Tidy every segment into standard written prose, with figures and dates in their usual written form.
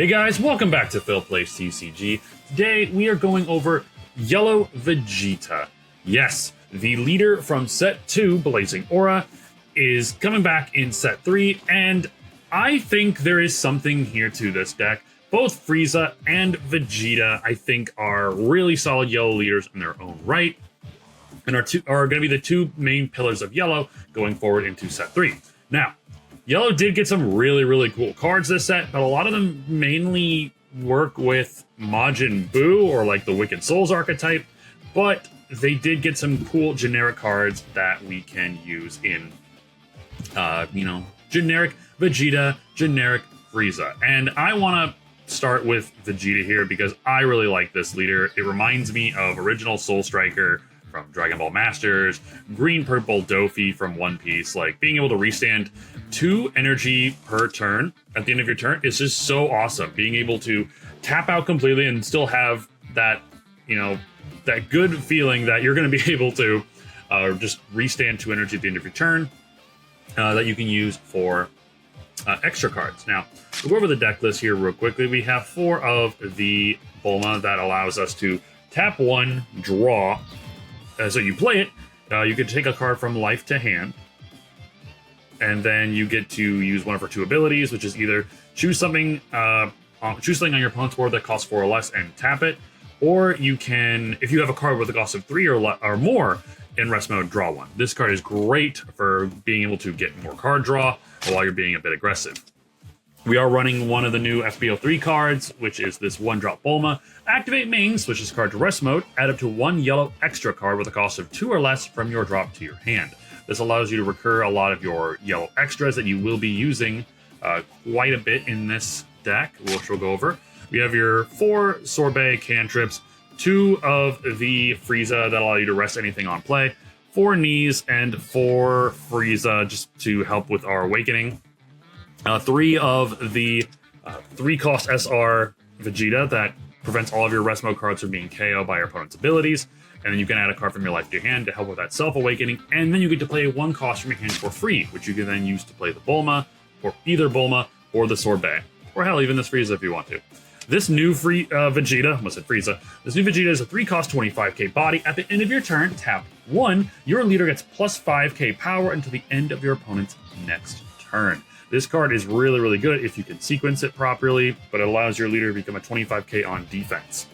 Hey guys, welcome back to Phil Plays TCG. Today we are going over Yellow Vegeta. Yes, the leader from set 2, Blazing Aura, is coming back in set 3, and I think there is something here to this deck. Both Frieza and Vegeta, I think, are really solid yellow leaders in their own right, and are going to be the two main pillars of yellow going forward into set 3. Now, Yellow did get some really cool cards this set, but a lot of them mainly work with Majin Buu or like the Wicked Souls archetype, but they did get some cool generic cards that we can use in, generic Vegeta, generic Frieza. And I want to start with Vegeta here because I really like this leader. It reminds me of original Soul Striker from Dragon Ball Masters, Green Purple Dofi from One Piece. Like, being able to restand 2 energy per turn at the end of your turn is just so awesome. Being able to tap out completely and still have that, that good feeling that you're going to be able to just restand 2 energy at the end of your turn that you can use for extra cards. Now, we'll go over the deck list here real quickly. We have 4 of the Bulma that allows us to tap 1, draw. So you play it, you can take a card from life to hand, and then you get to use one of her 2 abilities, which is either choose something on your opponent's board that costs 4 or less and tap it, or you can, if you have a card with a cost of 3 or more in rest mode, draw 1. This card is great for being able to get more card draw while you're being a bit aggressive. We are running one of the new FBO3 cards, which is this 1-drop Bulma. Activate main, switch this card to rest mode, add up to 1 yellow extra card with a cost of 2 or less from your drop to your hand. This allows you to recur a lot of your yellow extras that you will be using quite a bit in this deck, which we'll go over. We have your 4 Sorbet cantrips, 2 of the Frieza that allow you to rest anything on play, 4 knees, and 4 Frieza just to help with our awakening. 3 of the 3-cost SR Vegeta that prevents all of your rest mode cards from being KO by your opponent's abilities. And then you can add a card from your life to your hand to help with that self-awakening. And then you get to play 1 cost from your hand for free, which you can then use to play the Bulma, or either Bulma, or the Sorbet. Or hell, even this Frieza if you want to. This new Vegeta, almost said Frieza, this new Vegeta is a 3-cost 25k body. At the end of your turn, tap 1, your leader gets plus 5k power until the end of your opponent's next turn. This card is really good if you can sequence it properly, but it allows your leader to become a 25k on defense.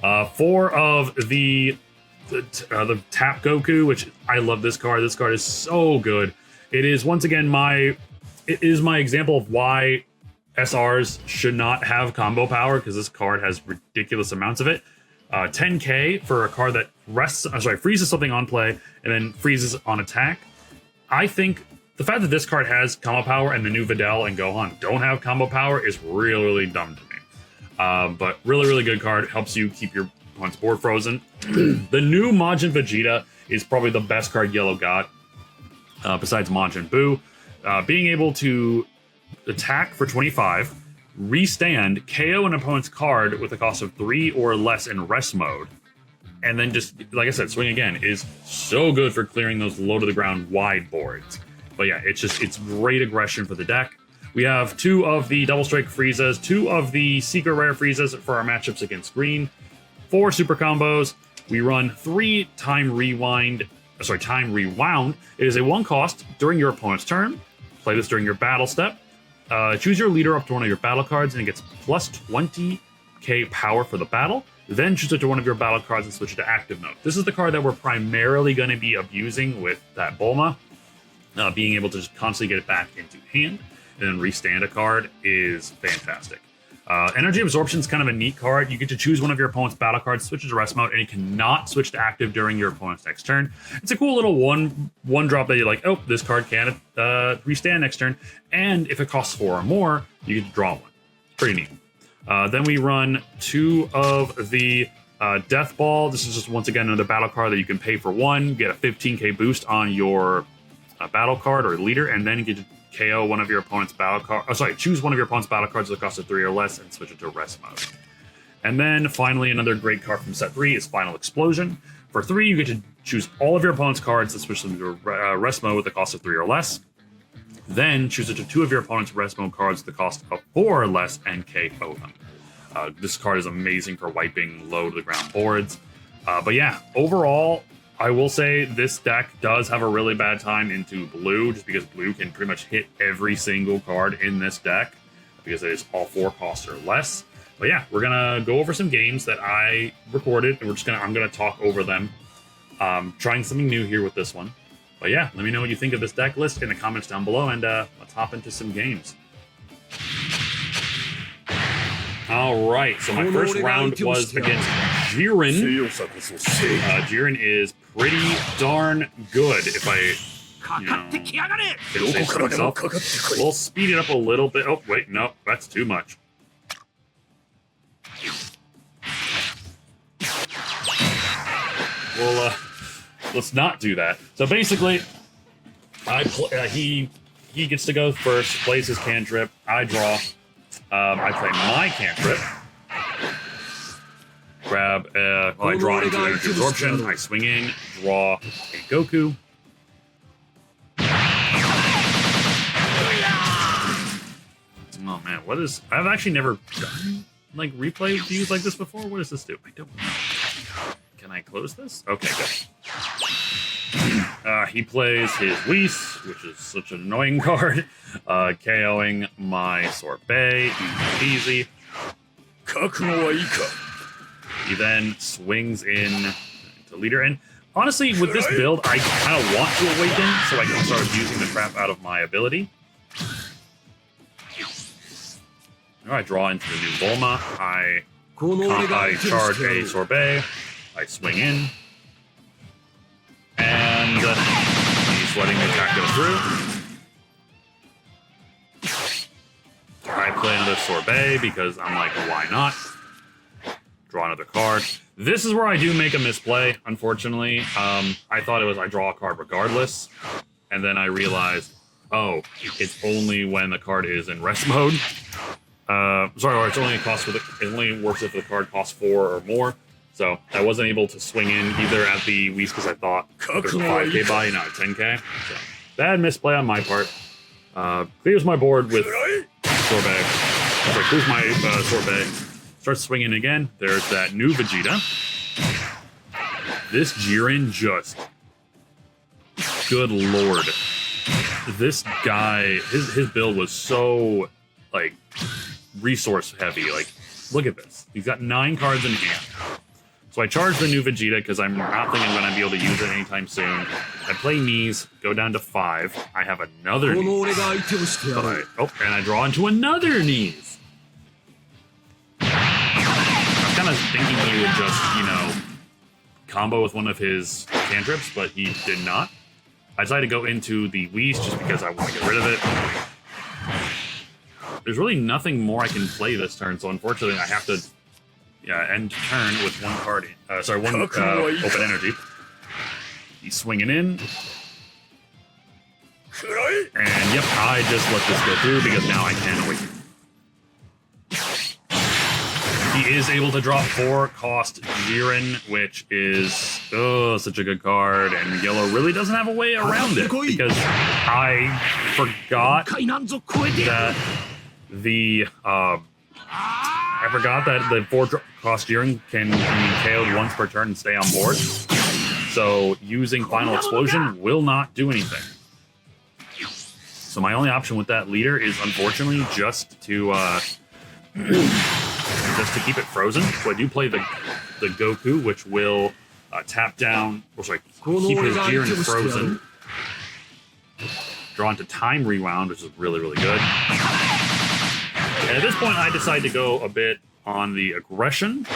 4 of the Tap Goku, which I love this card. This card is so good. It is once again my example of why SRs should not have combo power, because this card has ridiculous amounts of it. 10k for a card that freezes something on play and then freezes on attack. I think the fact that this card has combo power and the new Videl and Gohan don't have combo power is really dumb to me. But really good card. Helps you keep your opponent's board frozen. The new Majin Vegeta is probably the best card Yellow got, besides Majin Buu. Being able to attack for 25, restand, KO an opponent's card with a cost of 3 or less in rest mode, and then just, like I said, swing again is so good for clearing those low to the ground wide boards. But yeah, it's great aggression for the deck. We have 2 of the Double Strike Friezas, 2 of the Secret Rare Friezas for our matchups against green, 4 super combos. We run 3 Time Rewound. It is a 1-cost during your opponent's turn. Play this during your battle step. Choose your leader up to one of your battle cards, and it gets plus 20k power for the battle. Then choose it to one of your battle cards and switch it to active mode. This is the card that we're primarily going to be abusing with that Bulma. Being able to just constantly get it back into hand and then restand a card is fantastic. Energy Absorption is kind of a neat card. You get to choose one of your opponent's battle cards, switch it to rest mode, and it cannot switch to active during your opponent's next turn. It's a cool little one drop that you're like, oh, this card can't restand next turn. And if it costs 4 or more, you get to draw 1. Pretty neat. Then we run 2 of the Death Ball. This is just, once again, another battle card that you can pay for 1, get a 15k boost on your battle card or leader, and then you get to KO one of your opponent's battle card. Choose one of your opponent's battle cards with a cost of 3 or less and switch it to rest mode. And then finally, another great card from set 3 is Final Explosion. For 3, you get to choose all of your opponent's cards and switch them to rest mode with a cost of 3 or less. Then choose it to 2 of your opponent's rest mode cards at the cost of 4 or less and KO them. This card is amazing for wiping low to the ground boards. But yeah, overall, I will say this deck does have a really bad time into blue, just because blue can pretty much hit every single card in this deck, because it is all 4 costs or less. But yeah, we're gonna go over some games that I recorded, and I'm gonna talk over them. Trying something new here with this one. But yeah, let me know what you think of this deck list in the comments down below, and let's hop into some games. All right, so my first round was against Jiren. Jiren is pretty darn good, if I, say so myself. We'll speed it up a little bit. Oh, wait, no, that's too much. Well, let's not do that. So basically, he gets to go first, plays his cantrip, I draw. I play my cantrip. Grab, I draw into energy absorption, I swing in, draw a Goku. Oh man, what is... I've actually never done, like, replay views like this before. What does this do? I don't know. Can I close this? Okay, good. He plays his Whis, which is such an annoying card, KOing my Sorbet, easy peasy. He then swings in to leader, and honestly, with this build, I kind of want to awaken, so I can start using the crap out of my ability. Now I draw into the new Bulma, I charge a Sorbet, I swing in, and he's letting the attack go through. I play another Sorbet because I'm like, why not? Draw another card. This is where I do make a misplay, unfortunately. I thought it was I draw a card regardless, and then I realized, oh, it's only when the card is in rest mode. Sorry, or it's only it only works if the card costs 4 or more. So I wasn't able to swing in either at the Whis because I thought there's a 5k buy, not a 10k. So bad misplay on my part. Clears my board with Sorbet. Sorry, clears my Sorbet. Starts swinging again. There's that new Vegeta. This Jiren just... Good lord. This guy, his build was so, like, resource heavy. Like, look at this. He's got 9 cards in hand. So I charge the new Vegeta because I'm not thinking I'm going to be able to use it anytime soon. I play knees, go down to 5. I have another knees. And I draw into another knees. I'm kind of thinking he would just, combo with one of his cantrips, but he did not. I decided to go into the Whis just because I want to get rid of it. There's really nothing more I can play this turn, so unfortunately I have to end turn with one card. One open energy. He's swinging in. And yep, I just let this go through because now I can awaken. He is able to drop 4 cost Jiren, which is such a good card, and yellow really doesn't have a way around it because I forgot that the 4 cost Jiren can be KO'd once per turn and stay on board. So using Final Explosion will not do anything. So my only option with that leader is unfortunately just to keep it frozen. So I do play the Goku, which will tap down, keep his Jiren frozen. Draw into Time Rewound, which is really, really good. And at this point, I decide to go a bit on the aggression.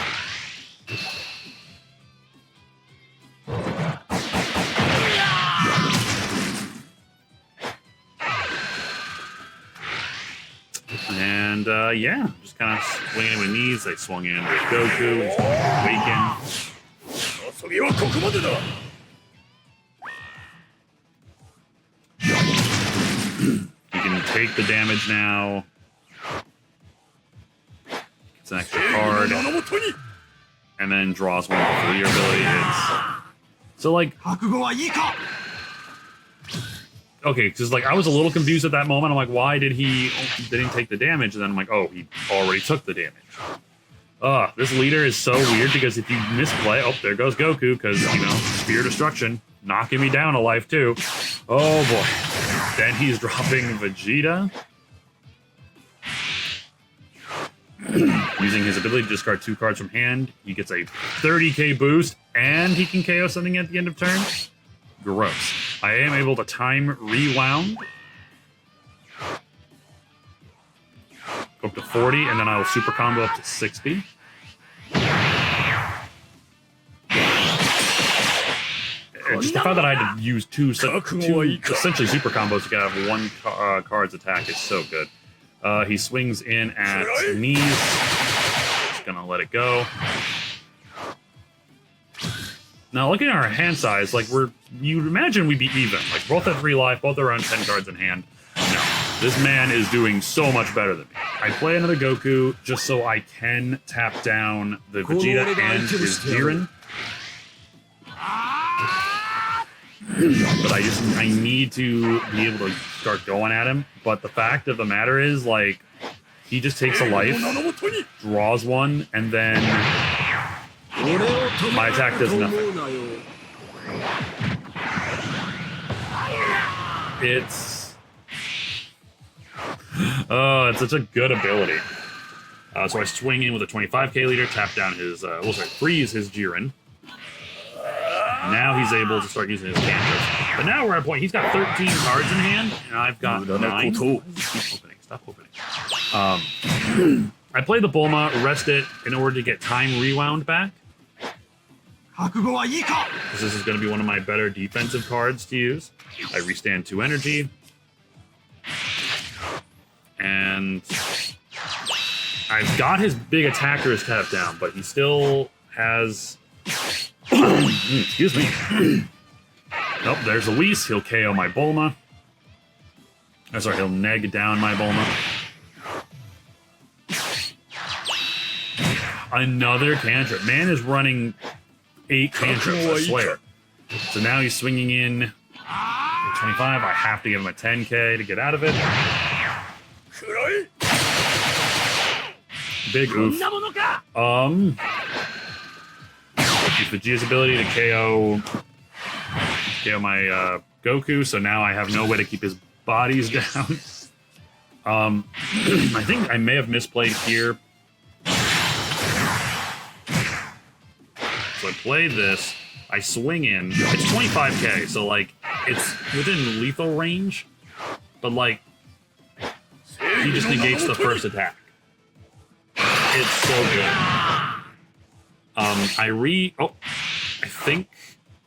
And yeah, just kind of swinging in with knees. I swung in with Goku. He's going to awaken. He can take the damage now. It's an extra card. And then draws one for your ability hits. So, like... okay, because like I was a little confused at that moment. I'm like, why didn't take the damage? And then I'm like, oh, he already took the damage. This leader is so weird because if you misplay, oh, there goes Goku, because, you know, Spear Destruction, knocking me down a life too. Oh boy. Then he's dropping Vegeta. Using his ability to discard 2 cards from hand, he gets a 30k boost, and he can KO something at the end of turn. Gross. I am able to time rewound up to 40, and then I will super combo up to 60. It's just the fact that I had to use two essentially super combos to get out of one card's attack is so good. He swings in at knees. Just gonna let it go. Now, looking at our hand size, like you'd imagine we'd be even. Like both have 3 life, both are around 10 cards in hand. No, this man is doing so much better than me. I play another Goku just so I can tap down the Vegeta and his Jiren. But I need to be able to start going at him. But the fact of the matter is, like, he just takes a life, draws one, and then my attack does nothing. It's such a good ability. So I swing in with a 25k leader, tap down his, freeze his Jiren. Now he's able to start using his cantrips. But now we're at a point, he's got 13 cards in hand, and I've got 9. Stop opening. I play the Bulma, rest it in order to get time rewound back. Because this is going to be one of my better defensive cards to use. I restand 2 energy. And I've got his big attackers tapped down, but he still has... Excuse me. Nope, there's Luis. He'll KO my Bulma. He'll neg down my Bulma. Another cantrip. Man is running 8 cantrips, I swear. So now he's swinging in 25. I have to give him a 10k to get out of it. Big oof. Use Vegeta's ability to KO my Goku, so now I have no way to keep his bodies down. I think I may have misplayed here. So I play this, I swing in, it's 25k, so like, it's within lethal range, but like, he just negates the first attack. It's so good. I think,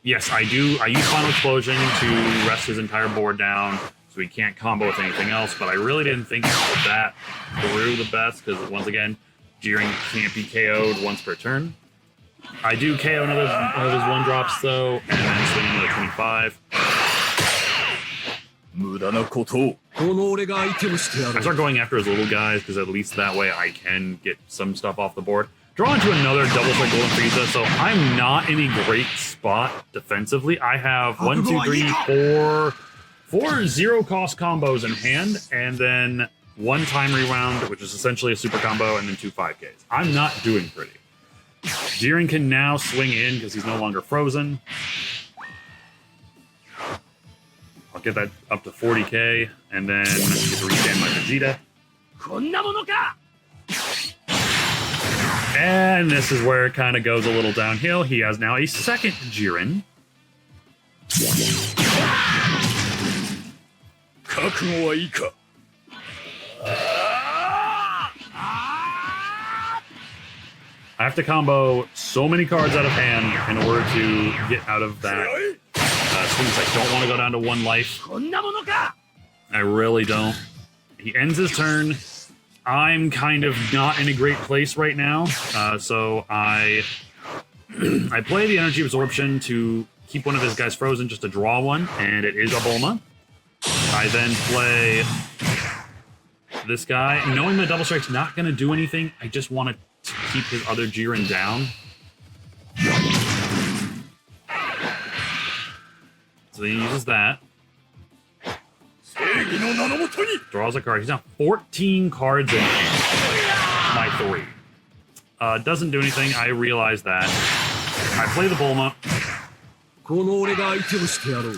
yes, I do. I use Final Explosion to rest his entire board down so he can't combo with anything else, but I really didn't think that through the best because, once again, Jiren can't be KO'd once per turn. I do KO another of his 1-drops, though, and then swing another 25. I start going after his little guys because at least that way I can get some stuff off the board. Draw into another double strike Golden Frieza, so I'm not in a great spot defensively. I have 4 0-cost combos in hand, and then 1 time rewound, which is essentially a super combo, and then 2 5Ks. I'm not doing pretty. Jiren can now swing in because he's no longer frozen. I'll get that up to 40k, and then get to restand my Vegeta. And this is where it kind of goes a little downhill. He has now a second Jiren. I have to combo so many cards out of hand in order to get out of that swings. I don't want to go down to 1 life. I really don't. He ends his turn. I'm kind of not in a great place right now, so I play the energy absorption to keep one of his guys frozen just to draw one, and it is a Bulma. I then play this guy, knowing the double strike's not going to do anything. I just want to keep his other Jiren down. So he uses that. Draws a card. He's now 14 cards in hand. My 3. Doesn't do anything. I realize that. I play the Bulma.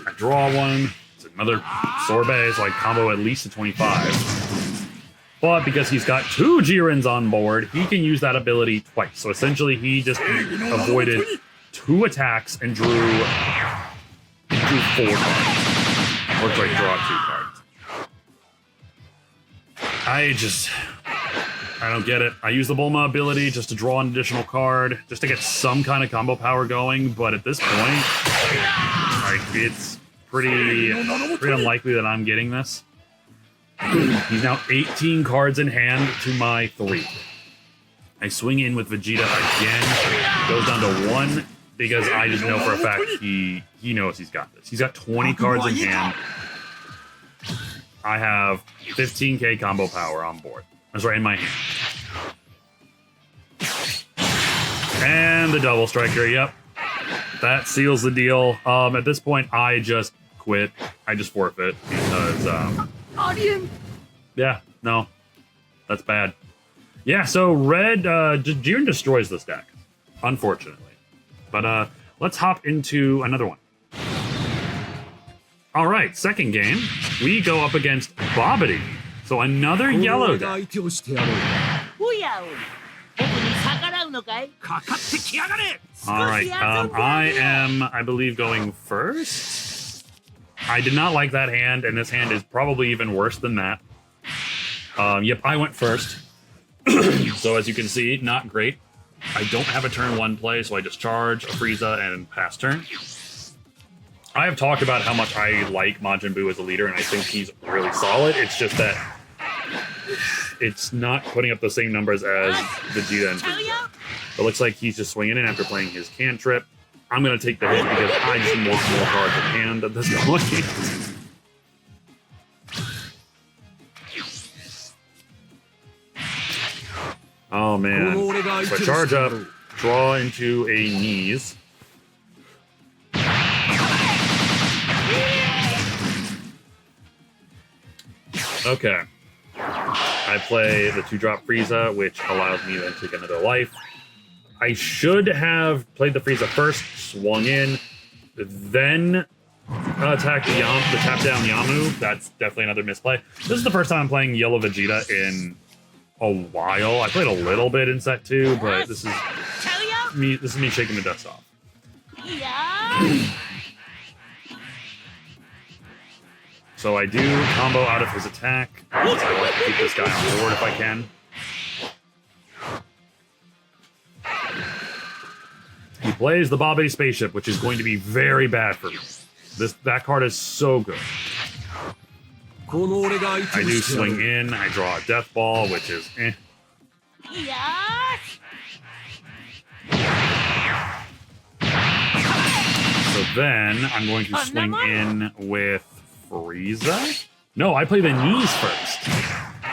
I draw one. It's another sorbet, so I combo at least a 25. But because he's got 2 Jirens on board, he can use that ability twice. So essentially, he just avoided 2 attacks and drew 4 cards. Or sorry, draw 2 cards. I don't get it. I use the Bulma ability just to draw an additional card, just to get some kind of combo power going, but at this point, like, it's pretty unlikely that I'm getting this. He's now 18 cards in hand to my 3. I swing in with Vegeta again. Goes down to 1 because I just know for a fact he knows he's got this. He's got 20 cards in hand. I have 15k combo power on board. That's right in my hand. And the double striker, yep. That seals the deal. At this point, I just quit. I just forfeit because, yeah, no. That's bad. Yeah, so red, Jiren destroys this deck, unfortunately. But let's hop into another one. All right, second game, we go up against Babidi. So another yellow deck. All right, I am, I believe, going first. I did not like that hand, and this hand is probably even worse than that. Yep, I went first. So as you can see, not great. I don't have a turn 1 play, so I just charge a Frieza and pass turn. I have talked about how much I like Majin Buu as a leader, and I think he's really solid. It's just that it's not putting up the same numbers as Vegeta and Frieza. It looks like he's just swinging in after playing his cantrip. I'm going to take the hit because I just need more cards in hand at this point. Oh, man. So I charge up, draw into a knees. Okay. I play the 2-drop Frieza, which allows me to then take another life. I should have played the Frieza first, swung in, then attacked the tap-down Yamu. That's definitely another misplay. This is the first time I'm playing Yellow Vegeta in a while. I played a little bit in set 2, but this is me shaking the dust off. So I do combo out of his attack. I want to keep this guy on board if I can. He plays the Babidi Spaceship, which is going to be very bad for me. That card is so good. I do swing in, I draw a Death Ball, which is eh. So then I'm going to swing in with Frieza? No, I play the knees first.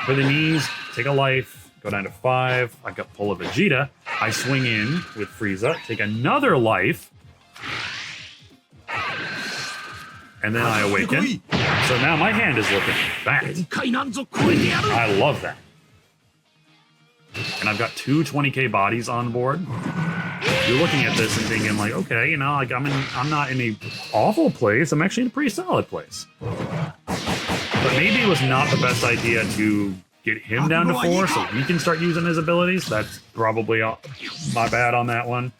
Play the knees, take a life, go down to 5. I got pull a Vegeta. I swing in with Frieza, take another life. And then I awaken. So now my hand is looking bad. I love that. And I've got 2 20k bodies on board. You're looking at this and thinking like, okay, you know, like I'm not in a awful place. I'm actually in a pretty solid place. But maybe it was not the best idea to get him down to 4 so he can start using his abilities. That's probably my bad on that one.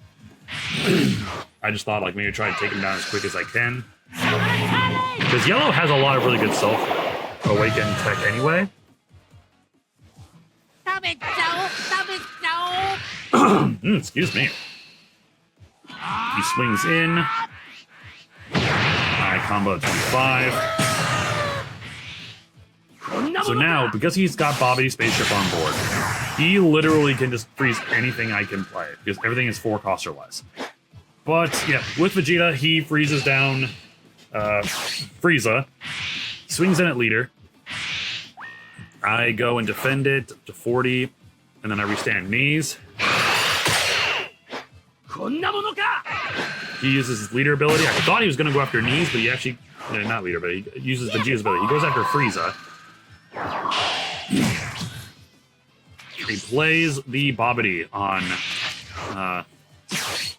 I just thought like maybe try to take him down as quick as I can. Because Yellow has a lot of really good self-awaken tech anyway. Excuse me. He swings in. I combo 25. So now, because he's got Babidi Spaceship on board, he literally can just freeze anything I can play, because everything is 4 cost or less. But yeah, with Vegeta, he freezes down Frieza, swings in at leader. I go and defend it to 40, and then I restand knees. He uses his leader ability. I thought he was going to go after knees, but he actually not leader, but he uses Vegeta's ability. He goes after Frieza. He plays the Bobbity on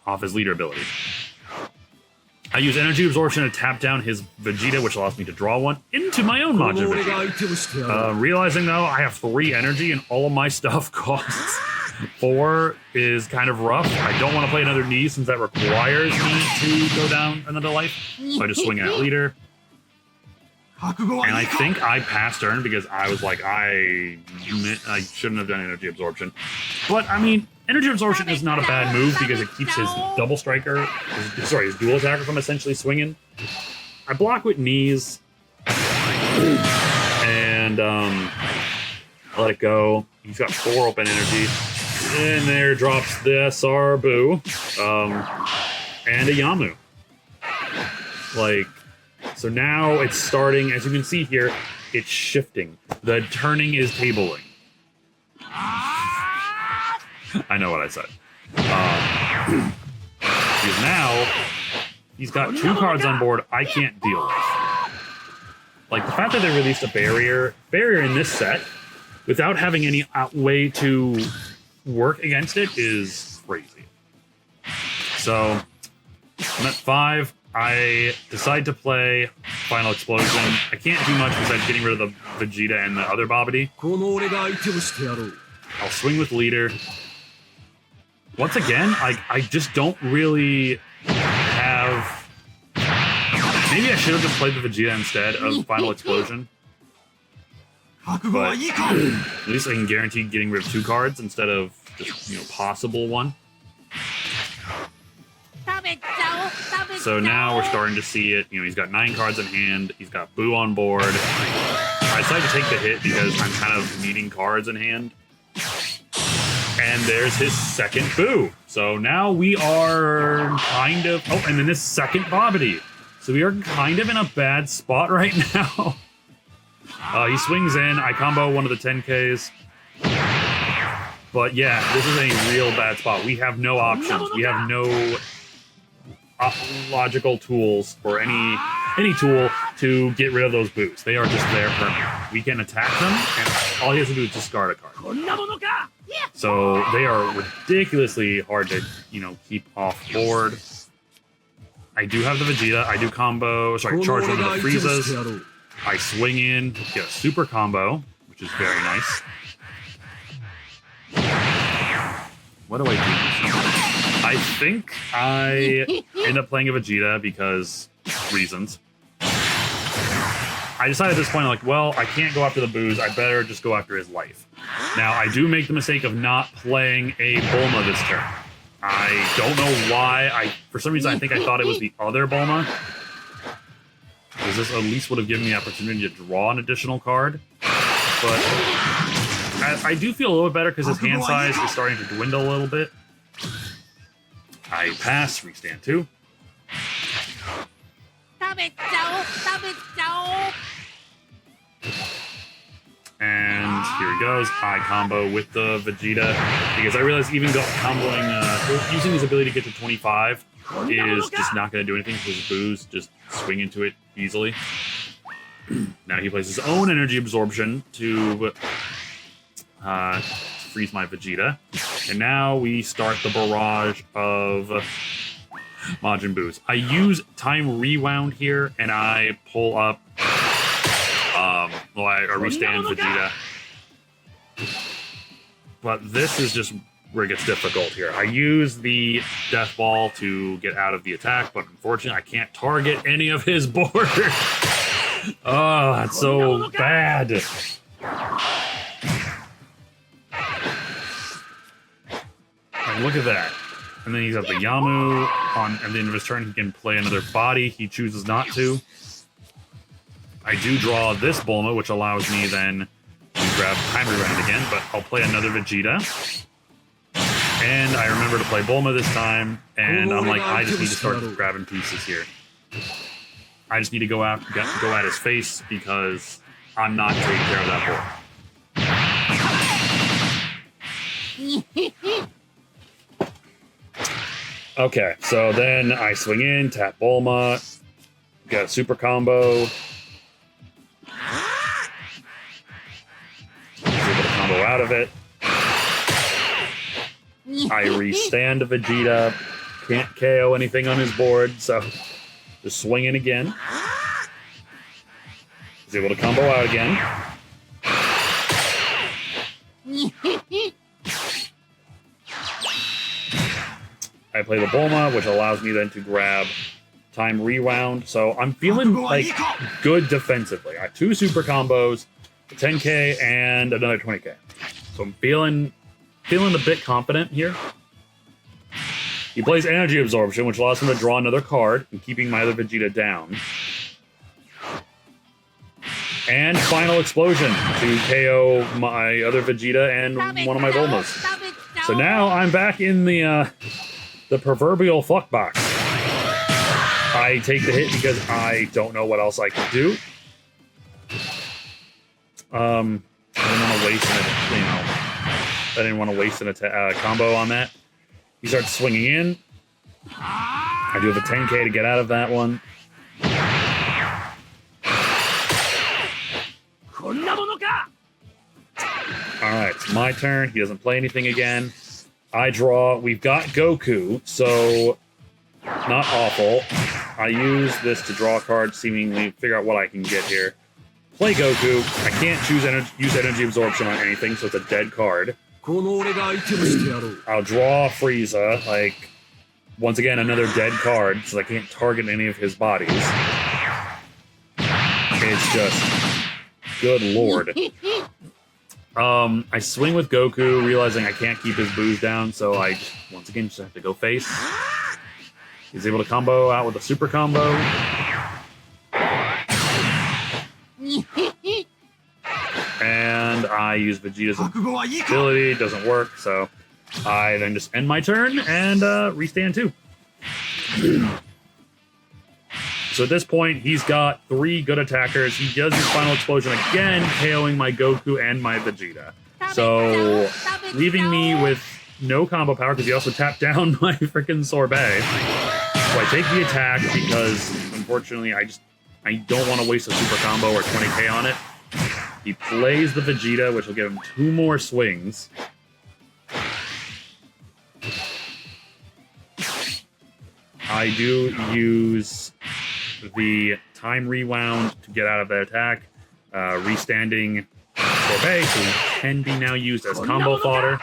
off his leader ability. I use energy absorption to tap down his Vegeta, which allows me to draw one into my own Majin Vegeta. Realizing, though, I have 3 energy and all of my stuff costs 4 is kind of rough. I don't want to play another knee since that requires me to go down another life. So I just swing at leader. And I think I passed turn because I was like, I shouldn't have done energy absorption. But, I mean, energy absorption is not a bad move because it keeps his double striker, his dual attacker from essentially swinging. I block with knees. And, let it go. He's got 4 open energy. And there drops the SR Boo. And a Yamu. Like... So now it's starting, as you can see here, it's shifting. The turning is tabling. I know what I said. Because now, he's got 2 cards on board I can't deal with. Like, the fact that they released a barrier in this set, without having any way to work against it, is crazy. So, I'm at 5. I decide to play Final Explosion. I can't do much besides getting rid of the Vegeta and the other Bobbity. I'll swing with leader. Once again, I just don't really have... Maybe I should have just played the Vegeta instead of Final Explosion. But at least I can guarantee getting rid of 2 cards instead of just, possible 1. So now we're starting to see it. He's got 9 cards in hand. He's got Boo on board. I decided to take the hit because I'm kind of needing cards in hand. And there's his second Boo. So now we are kind of... Oh, and then his second Bobbity. So we are kind of in a bad spot right now. He swings in. I combo one of the 10Ks. But yeah, this is a real bad spot. We have no options. We have no... logical tools or any tool to get rid of those Boos. They are just there permanent. We can attack them, and all he has to do is discard a card. So they are ridiculously hard to, keep off board. I do have the Vegeta. I do charge one of the Friezas. I swing in, get a super combo, which is very nice. What do I do? I think I end up playing a Vegeta because reasons. I decided at this point, I can't go after the Boos. I better just go after his life. Now, I do make the mistake of not playing a Bulma this turn. I don't know why. For some reason, I think I thought it was the other Bulma. Because this at least would have given me the opportunity to draw an additional card. But I do feel a little bit better because his hand size is starting to dwindle a little bit. I pass, restand 2. And here he goes. I combo with the Vegeta because I realized even comboing, using his ability to get to 25 is just not going to do anything because Boos just swing into it easily. Now he plays his own energy absorption to freeze my Vegeta. And now we start the barrage of Majin Boos. I use Time Rewound here, and I pull up... I restand Vegeta. But this is just where it gets difficult here. I use the Death Ball to get out of the attack, but unfortunately I can't target any of his board. Oh, that's so bad. And look at that. And then he's got the Yamu on at the end of his turn. He can play another body. He chooses not to. I do draw this Bulma, which allows me then to grab Time Rewind again, but I'll play another Vegeta. And I remember to play Bulma this time, and I'm like, I just need to start grabbing pieces here. I just need to go at his face because I'm not taking care of that board. Okay, so then I swing in, tap Bulma, Got a super combo. He's able to combo out of it. I restand Vegeta. Can't KO anything on his board, so just swing in again. He's able to combo out again. I play the Bulma, which allows me then to grab time rewound. So I'm feeling like good defensively. I have 2 super combos, a 10k and another 20k. So I'm feeling a bit confident here. He plays energy absorption, which allows him to draw another card and keeping my other Vegeta down. And final explosion to KO my other Vegeta and one of my Bulmas. So now I'm back in the proverbial fuck box. I take the hit because I don't know what else I can do. I didn't want to waste I didn't want to waste an combo on that. He starts swinging in. I do have a 10k to get out of that one. Alright, it's my turn. He doesn't play anything again. I draw. We've got Goku, so not awful. I use this to draw a card, seemingly figure out what I can get here. Play Goku. I can't use energy absorption on anything, so it's a dead card. I'll draw Frieza, like, once again, another dead card, so I can't target any of his bodies. It's just, good lord. I swing with Goku, realizing I can't keep his booze down, so I, once again, just have to go face. He's able to combo out with a super combo. And I use Vegeta's ability. It doesn't work, so I then just end my turn and restand 2. So at this point, he's got 3 good attackers. He does his final explosion again, KOing my Goku and my Vegeta. So leaving me with no combo power, because he also tapped down my freaking sorbet. So I take the attack because, unfortunately, I don't want to waste a super combo or 20k on it. He plays the Vegeta, which will give him 2 more swings. I do use the time rewound to get out of the attack, restanding Sorbet, so he can be now used as combo fodder.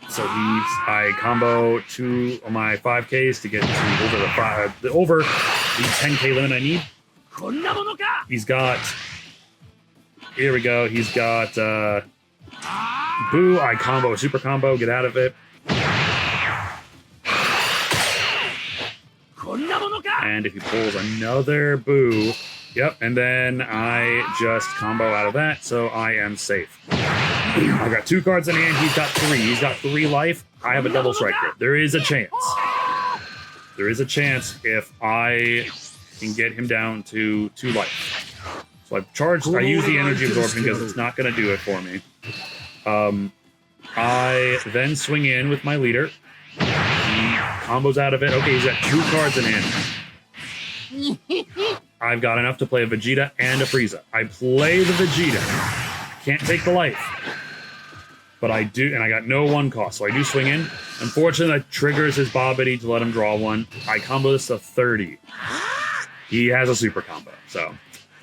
So I combo 2 of my 5Ks to get to over the 10k limit I need. He's got, here we go, he's got Boo, I combo a super combo, get out of it. And if he pulls another Boo, yep, and then I just combo out of that, so I am safe. I've got 2 cards in hand, he's got 3. He's got 3 life, I have a double striker. There is a chance. There is a chance if I can get him down to 2 life. So I've charged, I use the energy absorption because it's not going to do it for me. I then swing in with my leader. He combos out of it. Okay, he's got 2 cards in hand. I've got enough to play a Vegeta and a Frieza. I play the Vegeta. Can't take the life. But I do, and I got no 1 cost, so I do swing in. Unfortunately, that triggers his Bobbity to let him draw 1. I combo this to 30. He has a super combo, so...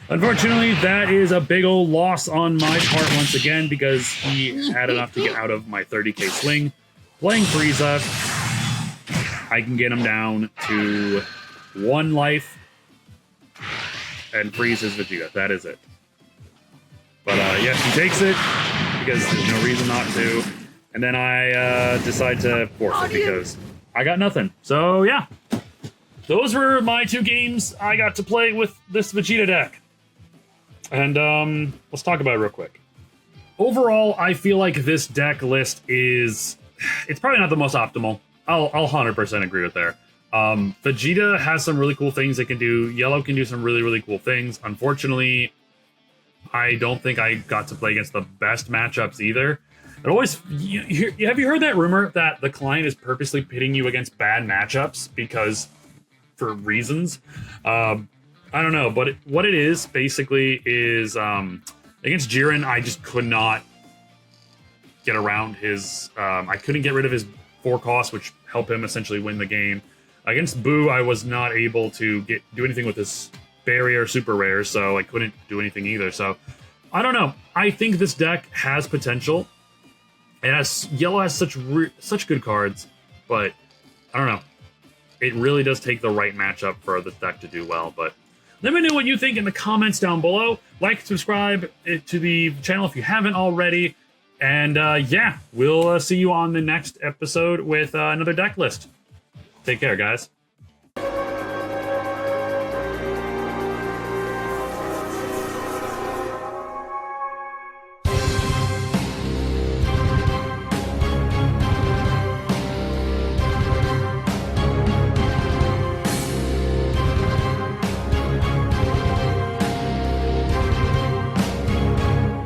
Unfortunately, that is a big old loss on my part once again because he had enough to get out of my 30k swing. Playing Frieza, I can get him down to 1 life and freeze his Vegeta. That is it. But yes, he takes it because there's no reason not to. And then I decide to force it because I got nothing. So yeah, those were my 2 games I got to play with this Vegeta deck. And let's talk about it real quick. Overall, I feel like this deck list is... It's probably not the most optimal. I'll 100% agree with there. Vegeta has some really cool things it can do. Yellow can do some really, really cool things. Unfortunately, I don't think I got to play against the best matchups either. It always have you heard that rumor that the client is purposely pitting you against bad matchups because for reasons? I don't know, but what it is basically is against Jiren, I just could not get around his. I couldn't get rid of his 4 costs, which helped him essentially win the game. Against Boo, I was not able to do anything with his barrier super rare, so I couldn't do anything either. So I don't know. I think this deck has potential. Yellow has such good cards, but I don't know. It really does take the right matchup for this deck to do well. But let me know what you think in the comments down below. Like, subscribe to the channel if you haven't already. And yeah, we'll see you on the next episode with another deck list. Take care, guys.